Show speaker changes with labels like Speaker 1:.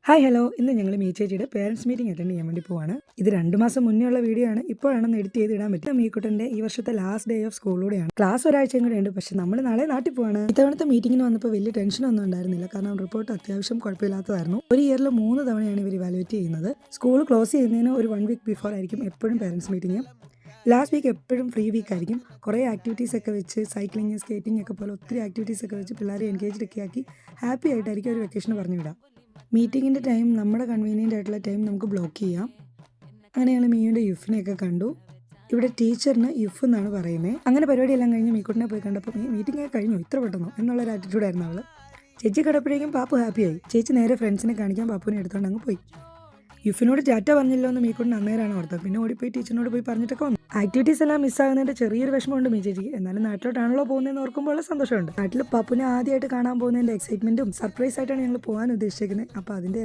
Speaker 1: Hi hello, ഇന്ന് ഞങ്ങൾ me ചേച്ചിയുടെ പേരൻസ് മീറ്റിംഗ് അറ്റൻഡ് ചെയ്യാൻ വേണ്ടി പോവാണ്. ഇത് 2 മാസം മുന്നേ ഉള്ള വീഡിയോ ആണ്. ഇപ്പോഴാണ് എഡിറ്റ് ചെയ്ത് ഇടാൻ പറ്റും. മീക്കുട്ടൻ്റെ ഈ വർഷത്തെ ലാസ്റ്റ് ഡേ ഓഫ് സ്കൂളിലൂടെയാണ്. ക്ലാസ് ഒരാഴ്ചയും കൂടെ ഉണ്ട്, പക്ഷെ നമ്മൾ നാളെ നാട്ടിൽ പോവാണ്. ഇത്തവണത്തെ മീറ്റിങ്ങിന് വന്നപ്പോൾ വലിയ ടെൻഷനൊന്നും ഉണ്ടായിരുന്നില്ല, കാരണം റിപ്പോർട്ട് അത്യാവശ്യം കുഴപ്പമില്ലാത്തതായിരുന്നു. ഒരു ഇയറിൽ 3 തവണയാണ് ഇവർ ഇവാലുവേറ്റ് ചെയ്യുന്നത്. സ്കൂൾ ക്ലോസ് ചെയ്യുന്നതിന് ഒരു 1 വീക്ക് ബിഫോർ ആയിരിക്കും എപ്പോഴും പേരൻസ് മീറ്റിംഗ്. ലാസ്റ്റ് വീക്ക് എപ്പോഴും ഫ്രീ വീക്ക് ആയിരിക്കും. കുറേ ആക്ടിവിറ്റീസ് ഒക്കെ വെച്ച് സൈക്ലിങ്, സ്കേറ്റിംഗ് ഒക്കെ പോലെ ഒത്തിരി ആക്ടിവിറ്റീസ് ഒക്കെ വെച്ച് പിള്ളേരെ എൻഗേജ്ഡ് ഒക്കെ ആക്കി ഹാപ്പി ആയിട്ടായിരിക്കും ഒരു വെക്കേഷൻ പറഞ്ഞു വിടാം. മീറ്റിങ്ങിൻ്റെ ടൈം നമ്മുടെ കൺവീനിയൻ്റ് ആയിട്ടുള്ള ടൈം നമുക്ക് ബ്ലോക്ക് ചെയ്യാം. അങ്ങനെ ഞങ്ങൾ മീയുടെ യുഫിനെയൊക്കെ കണ്ടു. ഇവിടെ ടീച്ചറിന് യുഫ് എന്നാണ് പറയുന്നത്. അങ്ങനെ പരിപാടിയെല്ലാം കഴിഞ്ഞ് മീക്കുട്ടിനെ പോയി കണ്ടപ്പോൾ മീറ്റിംഗ് കഴിഞ്ഞു, ഇത്ര പെട്ടെന്നോ എന്നുള്ളൊരു ആറ്റിറ്റ്യൂഡായിരുന്നു അവൾ. ചേച്ചി കണ്ടപ്പോഴേക്കും പാപ്പു ഹാപ്പിയായി. ചേച്ചി നേരെ ഫ്രണ്ട്സിനെ കാണിക്കാൻ പാപ്പുവിനെ എടുത്തുകൊണ്ട് അങ്ങ് പോയി. യുഫിനോട് ടാറ്റ പറഞ്ഞില്ലോ എന്ന് മീക്കുട്ടിന് അന്നേരമാണ് ഓർത്തത്. പിന്നെ ഓടിപ്പോയി ടീച്ചറിനോട് പോയി പറഞ്ഞിട്ടൊക്കെ വന്നു. ആക്ടിവിറ്റീസ് എല്ലാം മിസ്സാകുന്നതിൻ്റെ ചെറിയൊരു വിഷമമുണ്ട് മീ ചേച്ചിക്ക്. എന്നാലും നാട്ടിലോട്ടാണല്ലോ പോകുന്നതെന്ന് ഓർക്കുമ്പോൾ ഉള്ള സന്തോഷമുണ്ട്. നാട്ടിൽ പാപ്പുവിനെ ആദ്യമായിട്ട് കാണാൻ പോകുന്നതിൻ്റെ എക്സൈറ്റ്മെൻറ്റും സർപ്രൈസ് ആയിട്ടാണ് ഞങ്ങൾ പോകാൻ ഉദ്ദേശിക്കുന്നത്. അപ്പോൾ അതിൻ്റെ